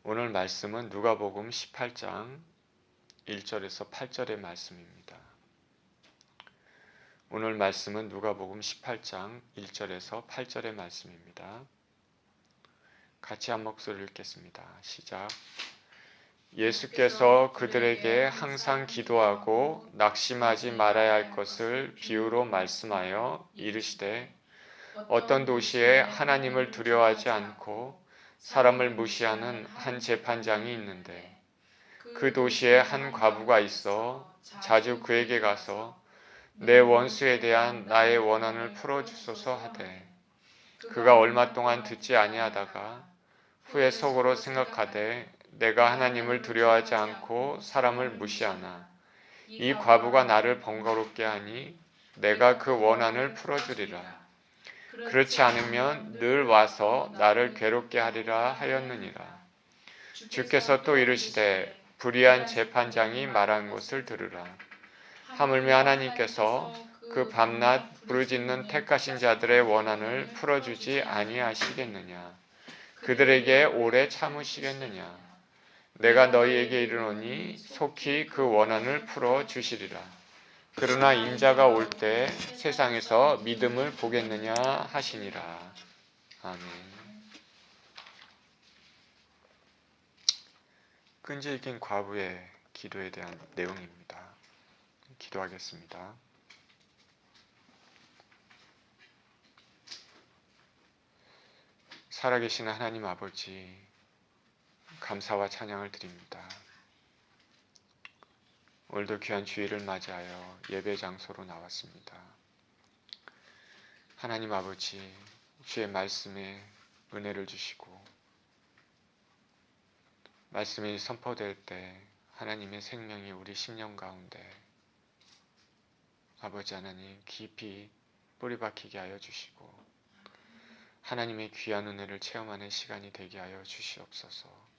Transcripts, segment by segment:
오늘 말씀은 누가복음 18장 1절에서 8절의 말씀입니다. 오늘 말씀은 누가복음 18장 1절에서 8절의 말씀입니다. 같이 한 목소리를 읽겠습니다. 시작. 예수께서 그들에게 항상 기도하고 낙심하지 말아야 할 것을 비유로 말씀하여 이르시되 어떤 도시에 하나님을 두려워하지 않고 사람을 무시하는 한 재판장이 있는데 그 도시에 한 과부가 있어 자주 그에게 가서 내 원수에 대한 나의 원한을 풀어주소서 하되 그가 얼마 동안 듣지 아니하다가 후에 속으로 생각하되 내가 하나님을 두려워하지 않고 사람을 무시하나 이 과부가 나를 번거롭게 하니 내가 그 원한을 풀어주리라. 그렇지 않으면 늘 와서 나를 괴롭게 하리라 하였느니라. 주께서 또 이르시되 불의한 재판장이 말한 것을 들으라. 하물며 하나님께서 그 밤낮 부르짖는 택하신 자들의 원한을 풀어주지 아니하시겠느냐. 그들에게 오래 참으시겠느냐. 내가 너희에게 이르노니 속히 그 원한을 풀어주시리라. 그러나 인자가 올 때 세상에서 믿음을 보겠느냐 하시니라. 아멘. 끈질긴 과부의 기도에 대한 내용입니다. 기도하겠습니다. 살아계신 하나님 아버지, 감사와 찬양을 드립니다. 오늘도 귀한 주일을 맞이하여 예배 장소로 나왔습니다. 하나님 아버지, 주의 말씀에 은혜를 주시고 말씀이 선포될 때 하나님의 생명이 우리 심령 가운데 아버지 하나님 깊이 뿌리박히게 하여 주시고 하나님의 귀한 은혜를 체험하는 시간이 되게 하여 주시옵소서.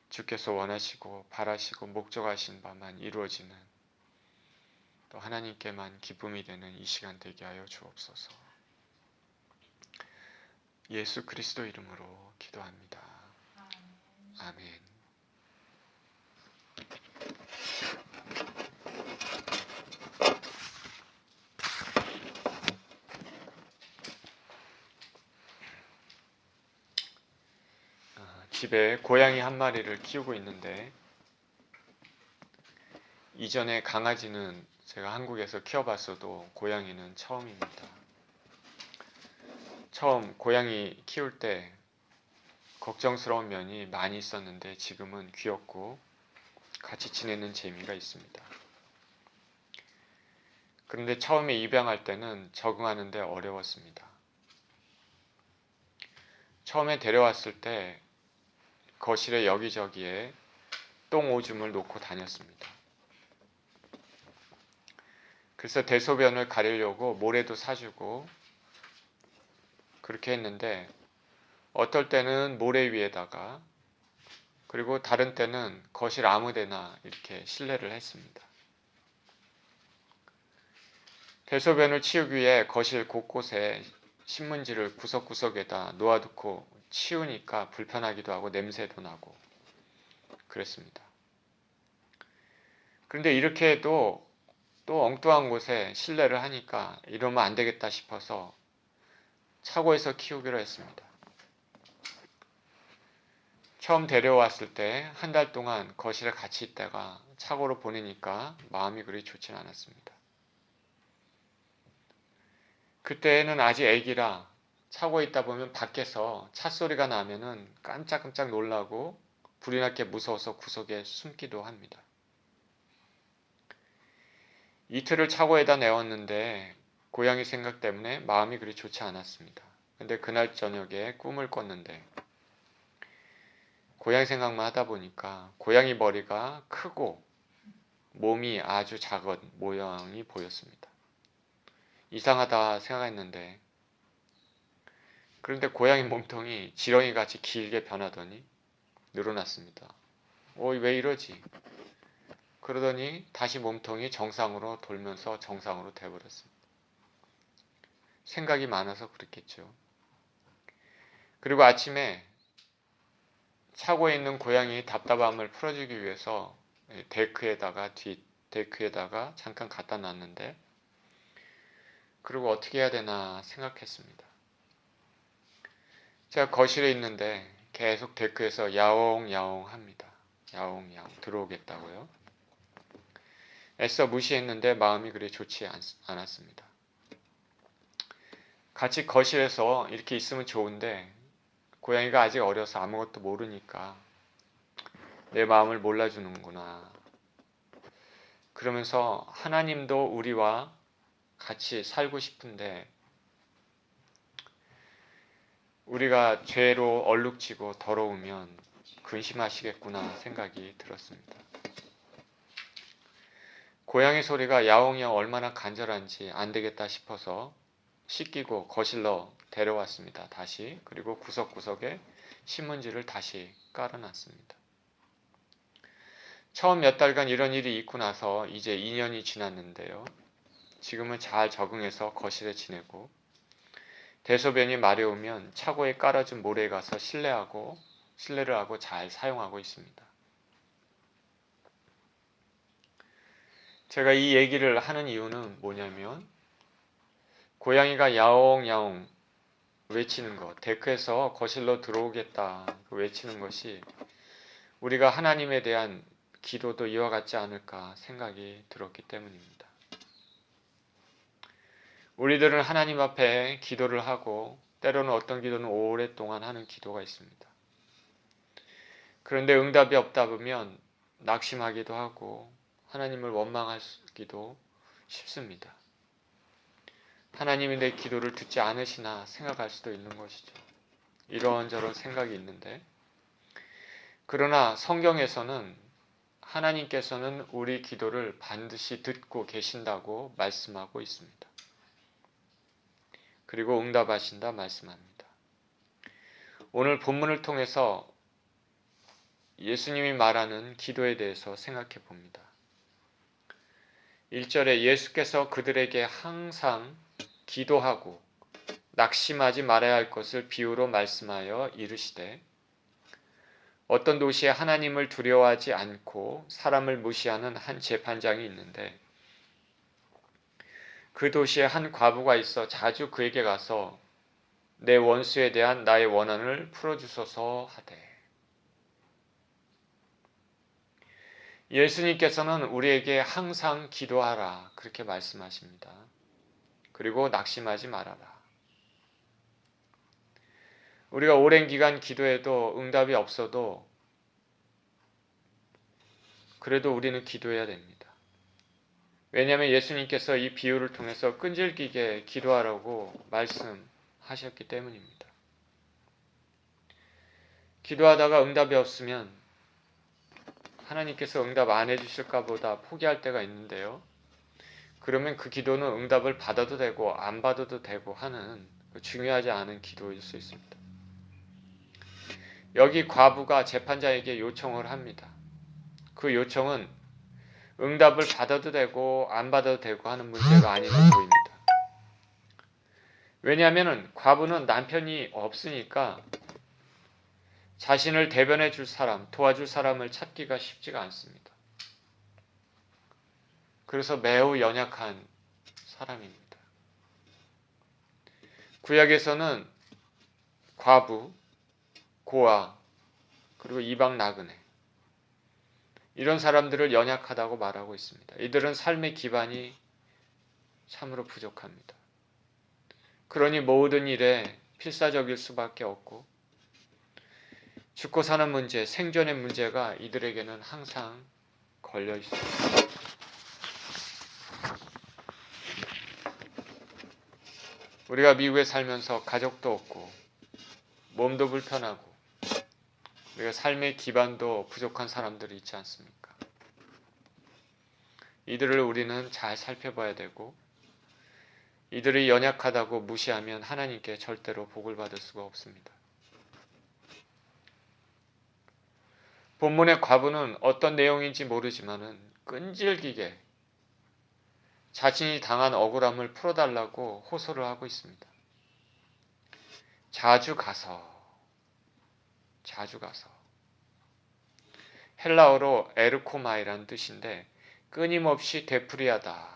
주께서 원하시고 바라시고 목적하신 바만 이루어지는 또 하나님께만 기쁨이 되는 이 시간 되게 하여 주옵소서. 예수 그리스도 이름으로 기도합니다. 아멘. 집에 고양이 한 마리를 키우고 있는데 이전에 강아지는 제가 한국에서 키워봤어도 고양이는 처음입니다. 처음 고양이 키울 때 걱정스러운 면이 많이 있었는데 지금은 귀엽고 같이 지내는 재미가 있습니다. 그런데 처음에 입양할 때는 적응하는데 어려웠습니다. 처음에 데려왔을 때 거실에 여기저기에 똥 오줌을 놓고 다녔습니다. 그래서 대소변을 가리려고 모래도 사주고 그렇게 했는데 어떨 때는 모래 위에다가 그리고 다른 때는 거실 아무데나 이렇게 실내를 했습니다. 대소변을 치우기 위해 거실 곳곳에 신문지를 구석구석에다 놓아두고 치우니까 불편하기도 하고 냄새도 나고 그랬습니다. 그런데 이렇게 해도 또 엉뚱한 곳에 실내를 하니까 이러면 안 되겠다 싶어서 차고에서 키우기로 했습니다. 처음 데려왔을 때 한 달 동안 거실에 같이 있다가 차고로 보내니까 마음이 그리 좋진 않았습니다. 그때는 아직 애기라 차고에 있다 보면 밖에서 차 소리가 나면은 깜짝깜짝 놀라고 불이 났게 무서워서 구석에 숨기도 합니다. 이틀을 차고에다 내었는데 고양이 생각 때문에 마음이 그리 좋지 않았습니다. 근데 그날 저녁에 꿈을 꿨는데 고양이 생각만 하다 보니까 고양이 머리가 크고 몸이 아주 작은 모양이 보였습니다. 이상하다 생각했는데 그런데 고양이 몸통이 지렁이같이 길게 변하더니 늘어났습니다. 왜 이러지? 그러더니 다시 몸통이 정상으로 돌면서 정상으로 돼버렸습니다. 생각이 많아서 그랬겠죠. 그리고 아침에 차고에 있는 고양이 답답함을 풀어주기 위해서 데크에다가 잠깐 갖다 놨는데, 그리고 어떻게 해야 되나 생각했습니다. 제가 거실에 있는데 계속 데크에서 야옹야옹 합니다. 야옹야옹 들어오겠다고요. 애써 무시했는데 마음이 그리 좋지 않았습니다. 같이 거실에서 이렇게 있으면 좋은데 고양이가 아직 어려서 아무것도 모르니까 내 마음을 몰라주는구나. 그러면서 하나님도 우리와 같이 살고 싶은데 우리가 죄로 얼룩지고 더러우면 근심하시겠구나 생각이 들었습니다. 고양이 소리가 야옹야옹 얼마나 간절한지 안 되겠다 싶어서 씻기고 거실로 데려왔습니다. 다시. 그리고 구석구석에 신문지를 다시 깔아놨습니다. 처음 몇 달간 이런 일이 있고 나서 이제 2년이 지났는데요. 지금은 잘 적응해서 거실에 지내고 대소변이 마려우면 차고에 깔아준 모래에 가서 실내를 하고 잘 사용하고 있습니다. 제가 이 얘기를 하는 이유는 뭐냐면 고양이가 야옹야옹 외치는 것, 데크에서 거실로 들어오겠다 외치는 것이 우리가 하나님에 대한 기도도 이와 같지 않을까 생각이 들었기 때문입니다. 우리들은 하나님 앞에 기도를 하고 때로는 어떤 기도는 오랫동안 하는 기도가 있습니다. 그런데 응답이 없다 보면 낙심하기도 하고 하나님을 원망하기도 쉽습니다. 하나님이 내 기도를 듣지 않으시나 생각할 수도 있는 것이죠. 이런저런 생각이 있는데, 그러나 성경에서는 하나님께서는 우리 기도를 반드시 듣고 계신다고 말씀하고 있습니다. 그리고 응답하신다 말씀합니다. 오늘 본문을 통해서 예수님이 말하는 기도에 대해서 생각해 봅니다. 1절에 예수께서 그들에게 항상 기도하고 낙심하지 말아야 할 것을 비유로 말씀하여 이르시되, 어떤 도시에 하나님을 두려워하지 않고 사람을 무시하는 한 재판장이 있는데 그 도시에 한 과부가 있어 자주 그에게 가서 내 원수에 대한 나의 원한을 풀어주소서 하되. 예수님께서는 우리에게 항상 기도하라 그렇게 말씀하십니다. 그리고 낙심하지 말아라. 우리가 오랜 기간 기도해도 응답이 없어도 그래도 우리는 기도해야 됩니다. 왜냐하면 예수님께서 이 비유를 통해서 끈질기게 기도하라고 말씀하셨기 때문입니다. 기도하다가 응답이 없으면 하나님께서 응답 안 해주실까 보다 포기할 때가 있는데요. 그러면 그 기도는 응답을 받아도 되고 안 받아도 되고 하는 중요하지 않은 기도일 수 있습니다. 여기 과부가 재판장에게 요청을 합니다. 그 요청은 응답을 받아도 되고 안 받아도 되고 하는 문제가 아닌 듯 보입니다. 왜냐하면 과부는 남편이 없으니까 자신을 대변해 줄 사람, 도와줄 사람을 찾기가 쉽지가 않습니다. 그래서 매우 연약한 사람입니다. 구약에서는 과부, 고아, 그리고 이방 나그네 이런 사람들을 연약하다고 말하고 있습니다. 이들은 삶의 기반이 참으로 부족합니다. 그러니 모든 일에 필사적일 수밖에 없고 죽고 사는 문제, 생존의 문제가 이들에게는 항상 걸려 있습니다. 우리가 미국에 살면서 가족도 없고 몸도 불편하고 우리가 삶의 기반도 부족한 사람들이 있지 않습니까? 이들을 우리는 잘 살펴봐야 되고 이들이 연약하다고 무시하면 하나님께 절대로 복을 받을 수가 없습니다. 본문의 과부는 어떤 내용인지 모르지만은 끈질기게 자신이 당한 억울함을 풀어달라고 호소를 하고 있습니다. 자주 가서 헬라어로 에르코마이라는 뜻인데 끊임없이 되풀이하다.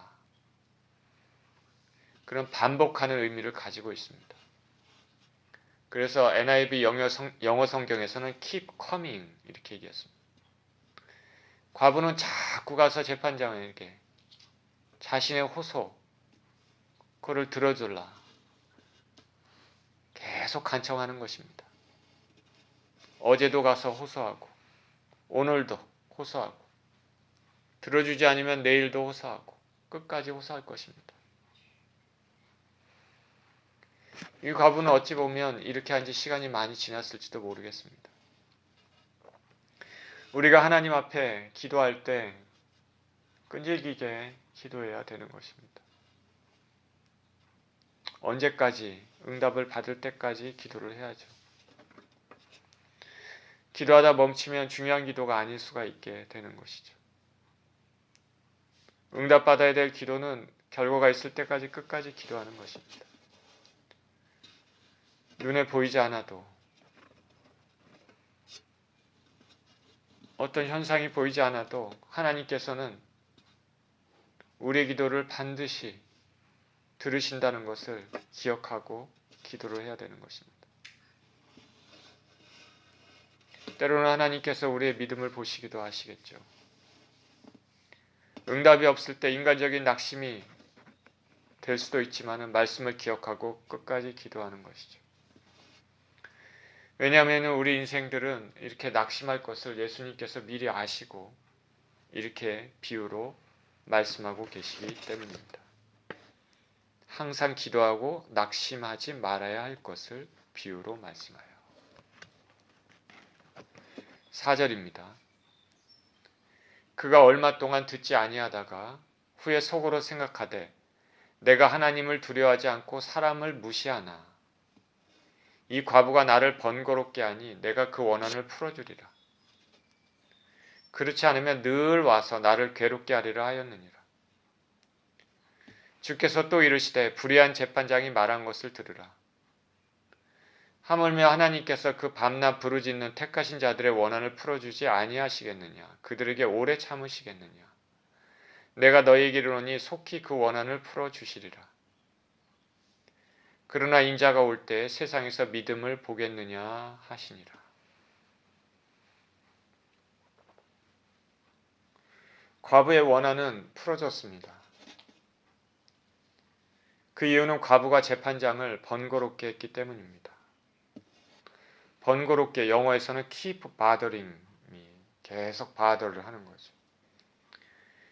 그런 반복하는 의미를 가지고 있습니다. 그래서 NIV 영어 성경에서는 keep coming 이렇게 얘기했습니다. 과부는 자꾸 가서 재판장에게 자신의 호소, 그거를 들어줄라. 계속 간청하는 것입니다. 어제도 가서 호소하고, 오늘도 호소하고, 들어주지 않으면 내일도 호소하고, 끝까지 호소할 것입니다. 이 과부는 어찌 보면 이렇게 한 지 시간이 많이 지났을지도 모르겠습니다. 우리가 하나님 앞에 기도할 때 끈질기게 기도해야 되는 것입니다. 언제까지? 응답을 받을 때까지 기도를 해야죠. 기도하다 멈추면 중요한 기도가 아닐 수가 있게 되는 것이죠. 응답받아야 될 기도는 결과가 있을 때까지 끝까지 기도하는 것입니다. 눈에 보이지 않아도, 어떤 현상이 보이지 않아도 하나님께서는 우리의 기도를 반드시 들으신다는 것을 기억하고 기도를 해야 되는 것입니다. 때로는 하나님께서 우리의 믿음을 보시기도 하시겠죠. 응답이 없을 때 인간적인 낙심이 될 수도 있지만 말씀을 기억하고 끝까지 기도하는 것이죠. 왜냐하면 우리 인생들은 이렇게 낙심할 것을 예수님께서 미리 아시고 이렇게 비유로 말씀하고 계시기 때문입니다. 항상 기도하고 낙심하지 말아야 할 것을 비유로 말씀하여. 4절입니다. 그가 얼마 동안 듣지 아니하다가 후에 속으로 생각하되 내가 하나님을 두려워하지 않고 사람을 무시하나. 이 과부가 나를 번거롭게 하니 내가 그 원한을 풀어주리라. 그렇지 않으면 늘 와서 나를 괴롭게 하리라 하였느니라. 주께서 또 이르시되 불의한 재판장이 말한 것을 들으라. 하물며 하나님께서 그 밤낮 부르짖는 택하신 자들의 원한을 풀어주지 아니하시겠느냐. 그들에게 오래 참으시겠느냐. 내가 너희에게 이르노니 속히 그 원한을 풀어주시리라. 그러나 인자가 올 때 세상에서 믿음을 보겠느냐 하시니라. 과부의 원한은 풀어졌습니다. 그 이유는 과부가 재판장을 번거롭게 했기 때문입니다. 번거롭게, 영어에서는 keep bothering이 계속 bothe를 하는 거죠.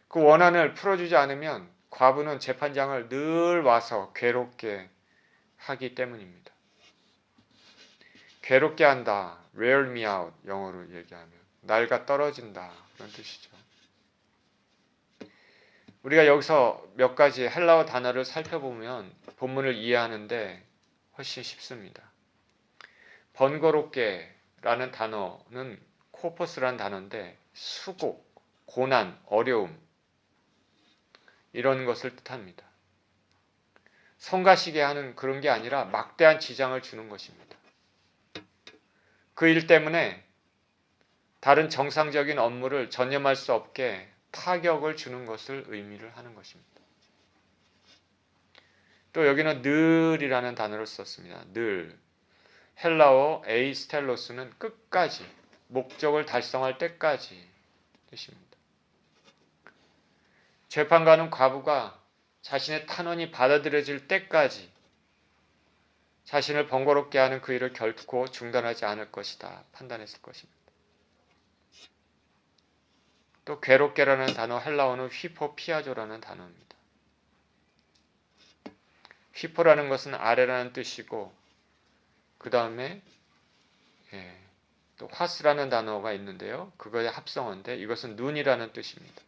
그 원한을 풀어주지 않으면 과부는 재판장을 늘 와서 괴롭게 하기 때문입니다. 괴롭게 한다, wear me out, 영어로 얘기하면 날가 떨어진다 그런 뜻이죠. 우리가 여기서 몇 가지 헬라어 단어를 살펴보면 본문을 이해하는데 훨씬 쉽습니다. 번거롭게 라는 단어는 코퍼스라는 단어인데 수고, 고난, 어려움 이런 것을 뜻합니다. 성가시게 하는 그런 게 아니라 막대한 지장을 주는 것입니다. 그 일 때문에 다른 정상적인 업무를 전념할 수 없게 타격을 주는 것을 의미를 하는 것입니다. 또 여기는 늘이라는 단어를 썼습니다. 늘. 헬라어 에이스텔로스는 끝까지, 목적을 달성할 때까지 뜻입니다. 재판관은 과부가 자신의 탄원이 받아들여질 때까지 자신을 번거롭게 하는 그 일을 결코 중단하지 않을 것이다 판단했을 것입니다. 또 괴롭게라는 단어 헬라어는 휘포피아조라는 단어입니다. 휘포라는 것은 아래라는 뜻이고 그 다음에 또 화스라는 단어가 있는데요. 그거의 합성어인데 이것은 눈이라는 뜻입니다.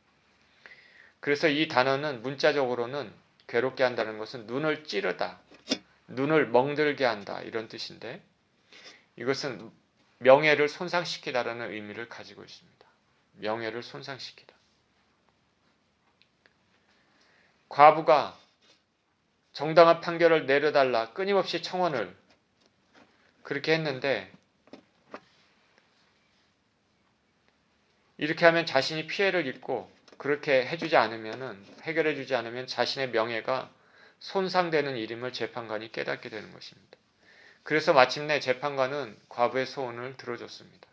그래서 이 단어는 문자적으로는 괴롭게 한다는 것은 눈을 찌르다, 눈을 멍들게 한다 이런 뜻인데 이것은 명예를 손상시키다라는 의미를 가지고 있습니다. 명예를 손상시키다. 과부가 정당한 판결을 내려달라 끊임없이 청원을 그렇게 했는데 이렇게 하면 자신이 피해를 입고 그렇게 해결해주지 않으면 자신의 명예가 손상되는 일임을 재판관이 깨닫게 되는 것입니다. 그래서 마침내 재판관은 과부의 소원을 들어줬습니다.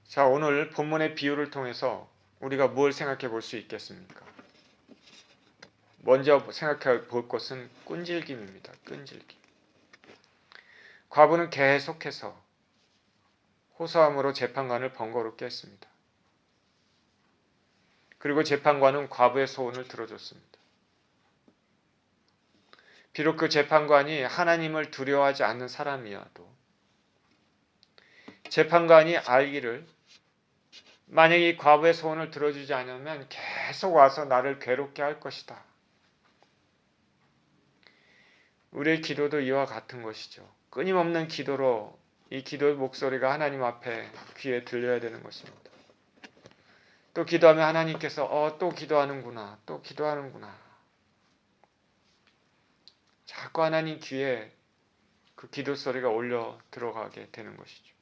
자, 오늘 본문의 비유를 통해서 우리가 무엇을 생각해 볼 수 있겠습니까? 먼저 생각해 볼 것은 끈질김입니다. 끈질김. 과부는 계속해서 호소함으로 재판관을 번거롭게 했습니다. 그리고 재판관은 과부의 소원을 들어줬습니다. 비록 그 재판관이 하나님을 두려워하지 않는 사람이어도 재판관이 알기를 만약 이 과부의 소원을 들어주지 않으면 계속 와서 나를 괴롭게 할 것이다. 우리의 기도도 이와 같은 것이죠. 끊임없는 기도로 이 기도의 목소리가 하나님 앞에 귀에 들려야 되는 것입니다. 또 기도하면 하나님께서 또 기도하는구나. 또 기도하는구나. 자꾸 하나님 귀에 그 기도 소리가 올려 들어가게 되는 것이죠.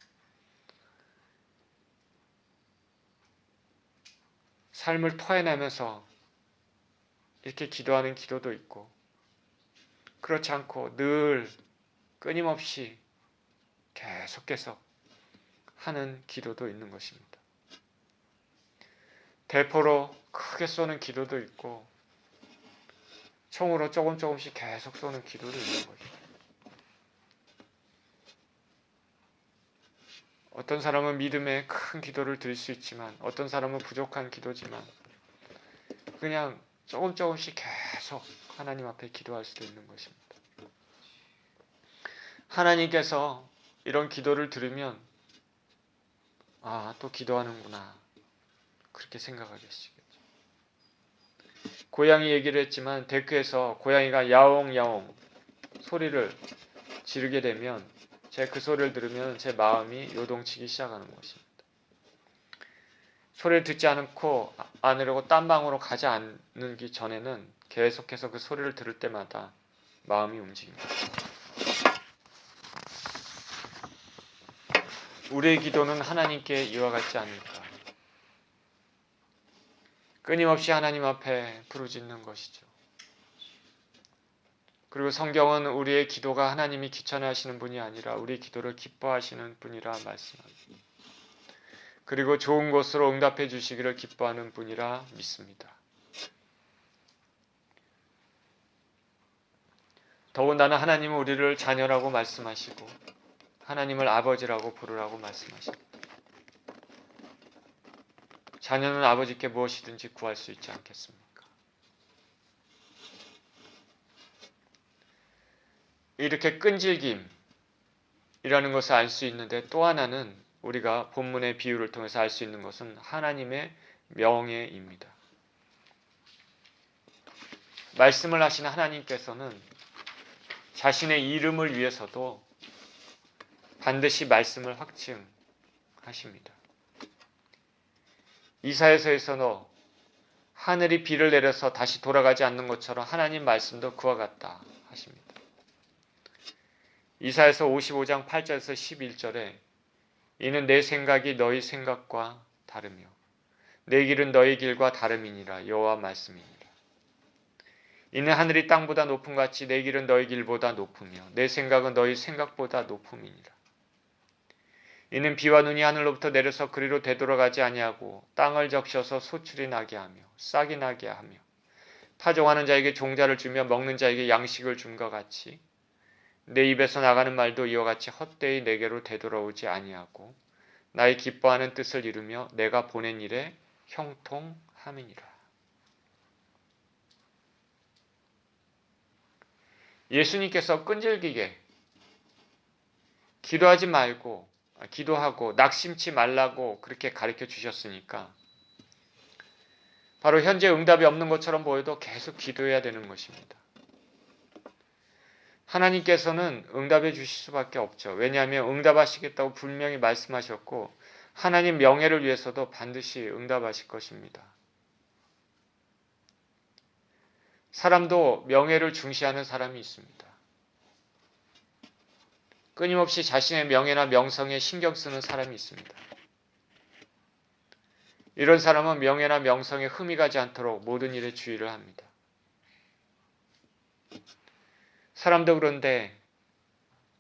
삶을 토해내면서 이렇게 기도하는 기도도 있고 그렇지 않고 늘 끊임없이 계속 하는 기도도 있는 것입니다. 대포로 크게 쏘는 기도도 있고 총으로 조금씩 계속 쏘는 기도도 있는 거죠. 어떤 사람은 믿음의 큰 기도를 드릴 수 있지만 어떤 사람은 부족한 기도지만 그냥 조금씩 계속 하나님 앞에 기도할 수도 있는 것입니다. 하나님께서 이런 기도를 들으면 또 기도하는구나 그렇게 생각하겠죠. 고양이 얘기를 했지만 데크에서 고양이가 야옹야옹 소리를 지르게 되면 제 그 소리를 들으면 제 마음이 요동치기 시작하는 것입니다. 소리를 듣지 않으려고 딴 방으로 가지 않기 전에는 계속해서 그 소리를 들을 때마다 마음이 움직입니다. 우리의 기도는 하나님께 이와 같지 않을까? 끊임없이 하나님 앞에 부르짖는 것이죠. 그리고 성경은 우리의 기도가 하나님이 귀찮아하시는 분이 아니라 우리 기도를 기뻐하시는 분이라 말씀합니다. 그리고 좋은 것으로 응답해 주시기를 기뻐하는 분이라 믿습니다. 더군다나 하나님은 우리를 자녀라고 말씀하시고 하나님을 아버지라고 부르라고 말씀하십니다. 자녀는 아버지께 무엇이든지 구할 수 있지 않겠습니까? 이렇게 끈질김이라는 것을 알 수 있는데 또 하나는 우리가 본문의 비유를 통해서 알 수 있는 것은 하나님의 명예입니다. 말씀을 하신 하나님께서는 자신의 이름을 위해서도 반드시 말씀을 확증하십니다. 이사야서에서도 하늘이 비를 내려서 다시 돌아가지 않는 것처럼 하나님 말씀도 그와 같다 하십니다. 이사야서 55장 8절에서 11절에 이는 내 생각이 너희 생각과 다르며 내 길은 너희 길과 다름이니라 여호와 말씀이니라. 이는 하늘이 땅보다 높음 같이 내 길은 너희 길보다 높으며 내 생각은 너희 생각보다 높음이니라. 이는 비와 눈이 하늘로부터 내려서 그리로 되돌아가지 아니하고 땅을 적셔서 소출이 나게 하며 싹이 나게 하며 파종하는 자에게 종자를 주며 먹는 자에게 양식을 줌과 같이 내 입에서 나가는 말도 이와 같이 헛되이 내게로 되돌아오지 아니하고 나의 기뻐하는 뜻을 이루며 내가 보낸 일에 형통함이니라. 예수님께서 끈질기게 기도하고 낙심치 말라고 그렇게 가르쳐 주셨으니까 바로 현재 응답이 없는 것처럼 보여도 계속 기도해야 되는 것입니다. 하나님께서는 응답해 주실 수밖에 없죠. 왜냐하면 응답하시겠다고 분명히 말씀하셨고 하나님 명예를 위해서도 반드시 응답하실 것입니다. 사람도 명예를 중시하는 사람이 있습니다. 끊임없이 자신의 명예나 명성에 신경 쓰는 사람이 있습니다. 이런 사람은 명예나 명성에 흠이 가지 않도록 모든 일에 주의를 합니다. 사람도 그런데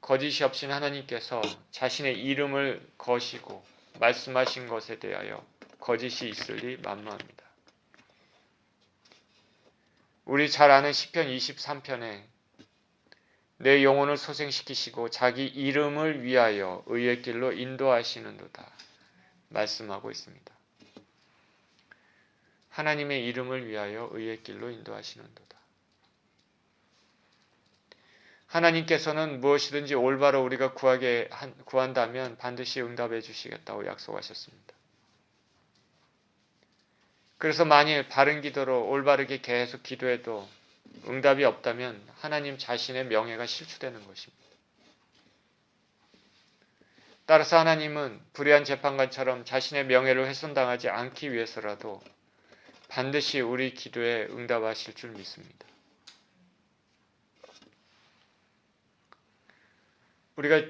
거짓이 없인 하나님께서 자신의 이름을 거시고 말씀하신 것에 대하여 거짓이 있으리 만무합니다. 우리 잘 아는 시편 23편에 내 영혼을 소생시키시고 자기 이름을 위하여 의의 길로 인도하시는도다 말씀하고 있습니다. 하나님의 이름을 위하여 의의 길로 인도하시는도다. 하나님께서는 무엇이든지 올바로 우리가 구한다면 반드시 응답해 주시겠다고 약속하셨습니다. 그래서 만일 바른 기도로 올바르게 계속 기도해도 응답이 없다면 하나님 자신의 명예가 실추되는 것입니다. 따라서 하나님은 불의한 재판관처럼 자신의 명예를 훼손당하지 않기 위해서라도 반드시 우리 기도에 응답하실 줄 믿습니다. 우리가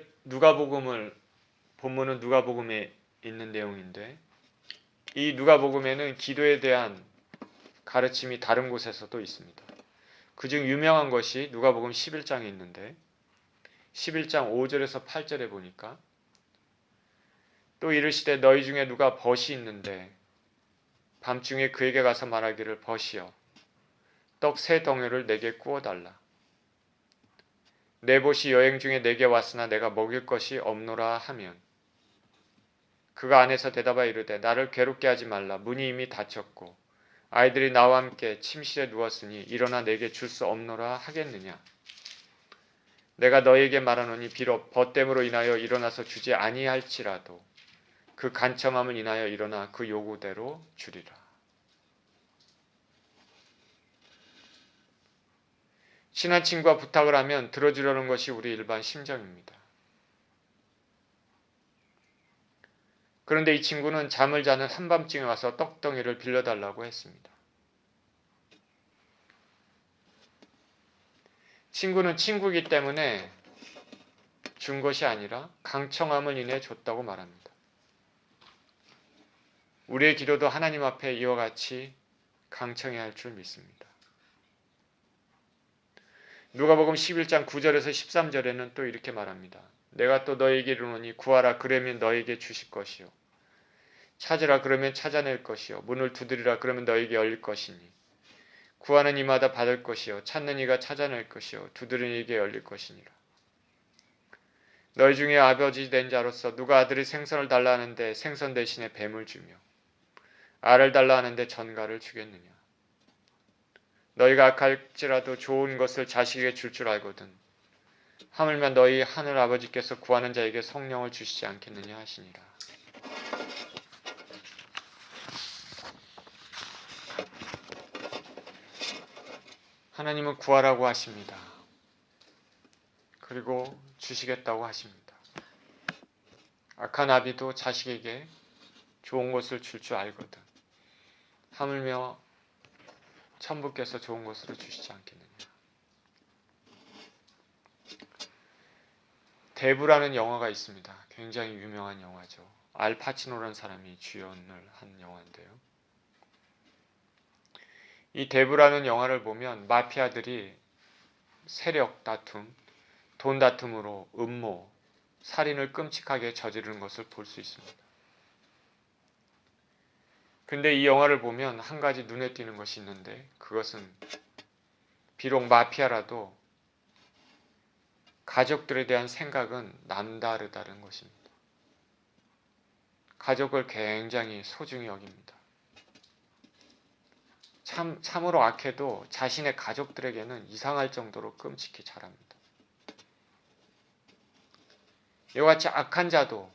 본문은 누가복음에 있는 내용인데 이 누가복음에는 기도에 대한 가르침이 다른 곳에서도 있습니다. 그중 유명한 것이 누가복음 11장에 있는데 11장 5절에서 8절에 보니까 또 이르시되 너희 중에 누가 벗이 있는데 밤중에 그에게 가서 말하기를 벗이여 떡 3덩이를 내게 구워달라. 내 벗이 여행 중에 내게 왔으나 내가 먹일 것이 없노라 하면 그가 안에서 대답하여 이르되 나를 괴롭게 하지 말라. 문이 이미 닫혔고 아이들이 나와 함께 침실에 누웠으니 일어나 내게 줄 수 없노라 하겠느냐. 내가 너에게 말하노니 비록 벗됨으로 인하여 일어나서 주지 아니할지라도 그 간청함을 인하여 일어나 그 요구대로 주리라. 친한 친구가 부탁을 하면 들어주려는 것이 우리 일반 심정입니다. 그런데 이 친구는 잠을 자는 한밤중에 와서 떡덩이를 빌려달라고 했습니다. 친구는 친구이기 때문에 준 것이 아니라 강청함을 인해 줬다고 말합니다. 우리의 기도도 하나님 앞에 이와 같이 강청해야 할 줄 믿습니다. 누가복음 11장 9절에서 13절에는 또 이렇게 말합니다. 내가 또 너에게 이르노니 구하라 그러면 너에게 주실 것이요 찾으라 그러면 찾아낼 것이요 문을 두드리라 그러면 너에게 열릴 것이니 구하는 이마다 받을 것이요 찾는 이가 찾아낼 것이요 두드리는 이에게 열릴 것이니라. 너희 중에 아버지 된 자로서 누가 아들이 생선을 달라 하는데 생선 대신에 뱀을 주며 알을 달라 하는데 전갈을 주겠느냐. 너희가 악할지라도 좋은 것을 자식에게 줄 줄 알거든 하물며 너희 하늘 아버지께서 구하는 자에게 성령을 주시지 않겠느냐 하시니라. 하나님은 구하라고 하십니다. 그리고 주시겠다고 하십니다. 악한 아비도 자식에게 좋은 것을 줄 줄 알거든 하물며 천부께서 좋은 것으로 주시지 않겠느냐. 대부라는 영화가 있습니다. 굉장히 유명한 영화죠. 알 파치노라는 사람이 주연을 한 영화인데요. 이 대부라는 영화를 보면 마피아들이 세력 다툼, 돈 다툼으로 음모, 살인을 끔찍하게 저지르는 것을 볼 수 있습니다. 근데 이 영화를 보면 한 가지 눈에 띄는 것이 있는데 그것은 비록 마피아라도 가족들에 대한 생각은 남다르다는 것입니다. 가족을 굉장히 소중히 여깁니다. 참으로 악해도 자신의 가족들에게는 이상할 정도로 끔찍히 잘합니다. 이와 같이 악한 자도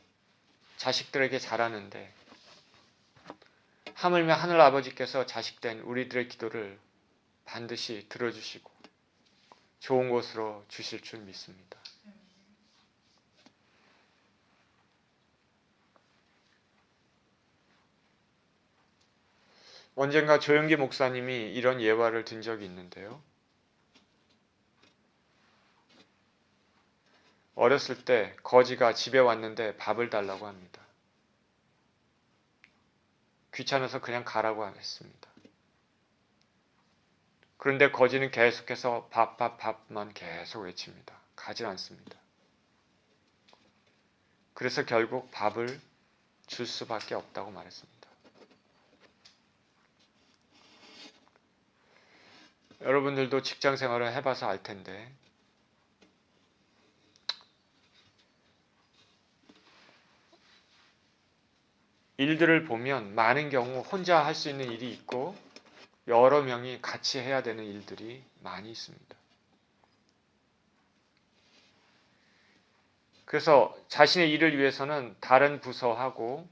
자식들에게 잘하는데 하물며 하늘 아버지께서 자식된 우리들의 기도를 반드시 들어주시고 좋은 곳으로 주실 줄 믿습니다. 언젠가 조영기 목사님이 이런 예화를 든 적이 있는데요. 어렸을 때 거지가 집에 왔는데 밥을 달라고 합니다. 귀찮아서 그냥 가라고 했습니다. 그런데 거지는 계속해서 밥만 계속 외칩니다. 가지 않습니다. 그래서 결국 밥을 줄 수밖에 없다고 말했습니다. 여러분들도 직장 생활을 해봐서 알 텐데 일들을 보면 많은 경우 혼자 할 수 있는 일이 있고 여러 명이 같이 해야 되는 일들이 많이 있습니다. 그래서 자신의 일을 위해서는 다른 부서하고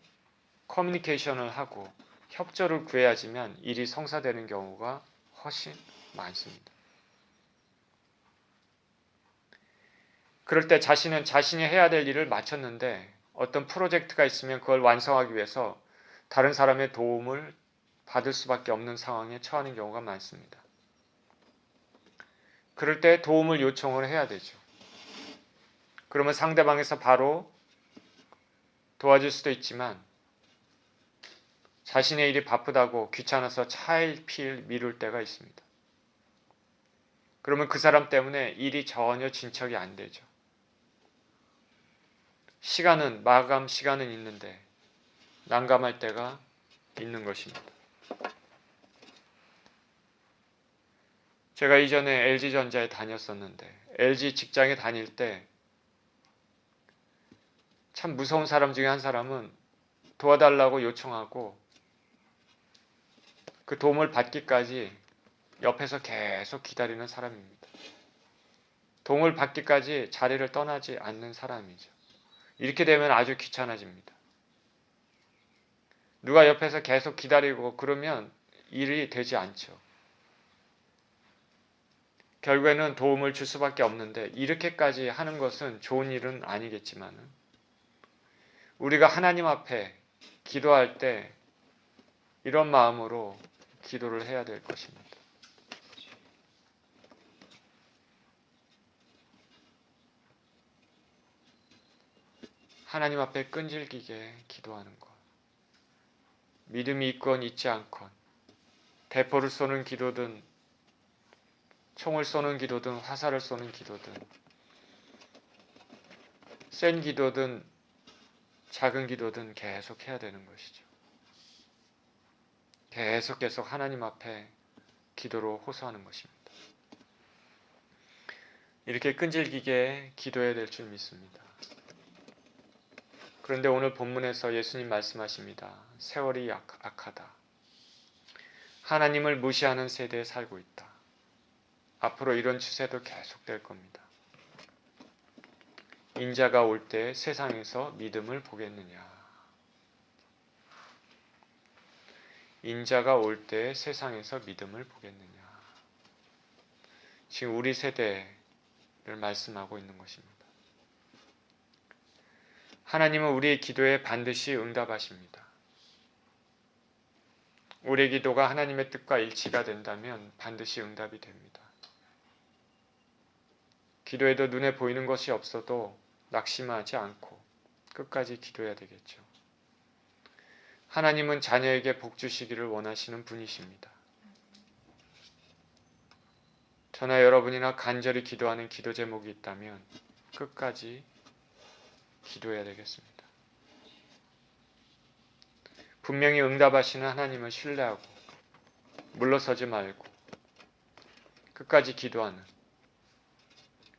커뮤니케이션을 하고 협조를 구해야지만 일이 성사되는 경우가 훨씬 많습니다. 그럴 때 자신은 자신이 해야 될 일을 마쳤는데 어떤 프로젝트가 있으면 그걸 완성하기 위해서 다른 사람의 도움을 받을 수밖에 없는 상황에 처하는 경우가 많습니다. 그럴 때 도움을 요청을 해야 되죠. 그러면 상대방에서 바로 도와줄 수도 있지만 자신의 일이 바쁘다고 귀찮아서 차일피일 미룰 때가 있습니다. 그러면 그 사람 때문에 일이 전혀 진척이 안 되죠. 마감 시간은 있는데 난감할 때가 있는 것입니다. 제가 이전에 LG전자에 다녔었는데 LG 직장에 다닐 때 참 무서운 사람 중에 한 사람은 도와달라고 요청하고 그 도움을 받기까지 옆에서 계속 기다리는 사람입니다. 도움을 받기까지 자리를 떠나지 않는 사람이죠. 이렇게 되면 아주 귀찮아집니다. 누가 옆에서 계속 기다리고 그러면 일이 되지 않죠. 결국에는 도움을 줄 수밖에 없는데 이렇게까지 하는 것은 좋은 일은 아니겠지만 우리가 하나님 앞에 기도할 때 이런 마음으로 기도를 해야 될 것입니다. 하나님 앞에 끈질기게 기도하는 것. 믿음이 있건 있지 않건 대포를 쏘는 기도든 총을 쏘는 기도든 화살을 쏘는 기도든 센 기도든 작은 기도든 계속 해야 되는 것이죠. 계속 하나님 앞에 기도로 호소하는 것입니다. 이렇게 끈질기게 기도해야 될 줄 믿습니다. 그런데 오늘 본문에서 예수님 말씀하십니다. 세월이 악하다. 하나님을 무시하는 세대에 살고 있다. 앞으로 이런 추세도 계속될 겁니다. 인자가 올 때 세상에서 믿음을 보겠느냐. 인자가 올 때 세상에서 믿음을 보겠느냐. 지금 우리 세대를 말씀하고 있는 것입니다. 하나님은 우리의 기도에 반드시 응답하십니다. 우리의 기도가 하나님의 뜻과 일치가 된다면 반드시 응답이 됩니다. 기도에도 눈에 보이는 것이 없어도 낙심하지 않고 끝까지 기도해야 되겠죠. 하나님은 자녀에게 복 주시기를 원하시는 분이십니다. 저나 여러분이나 간절히 기도하는 기도 제목이 있다면 끝까지 기도해야 되겠습니다. 분명히 응답하시는 하나님을 신뢰하고 물러서지 말고 끝까지 기도하는,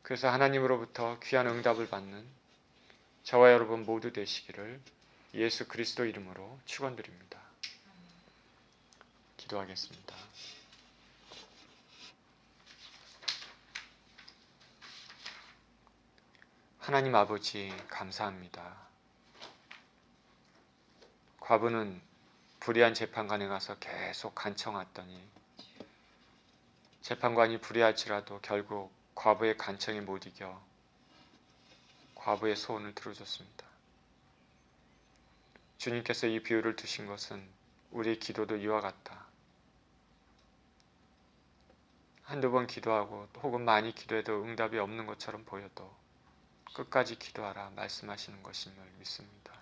그래서 하나님으로부터 귀한 응답을 받는 저와 여러분 모두 되시기를 예수 그리스도 이름으로 축원드립니다. 기도하겠습니다. 하나님 아버지 감사합니다. 과부는 불의한 재판관에 가서 계속 간청했더니 재판관이 불의할지라도 결국 과부의 간청에 못 이겨 과부의 소원을 들어줬습니다. 주님께서 이 비유를 두신 것은 우리의 기도도 이와 같다. 한두 번 기도하고 혹은 많이 기도해도 응답이 없는 것처럼 보여도 끝까지 기도하라 말씀하시는 것임을 믿습니다.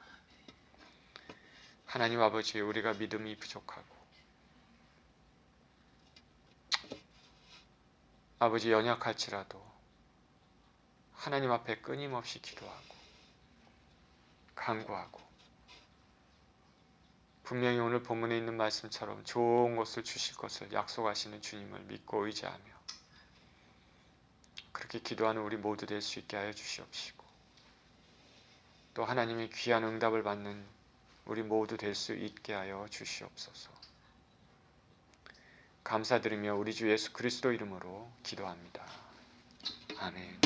하나님 아버지, 우리가 믿음이 부족하고 아버지 연약할지라도 하나님 앞에 끊임없이 기도하고 간구하고 분명히 오늘 본문에 있는 말씀처럼 좋은 것을 주실 것을 약속하시는 주님을 믿고 의지하며 그렇게 기도하는 우리 모두 될 수 있게 하여 주시옵시고 또 하나님의 귀한 응답을 받는 우리 모두 될 수 있게 하여 주시옵소서. 감사드리며 우리 주 예수 그리스도 이름으로 기도합니다. 아멘.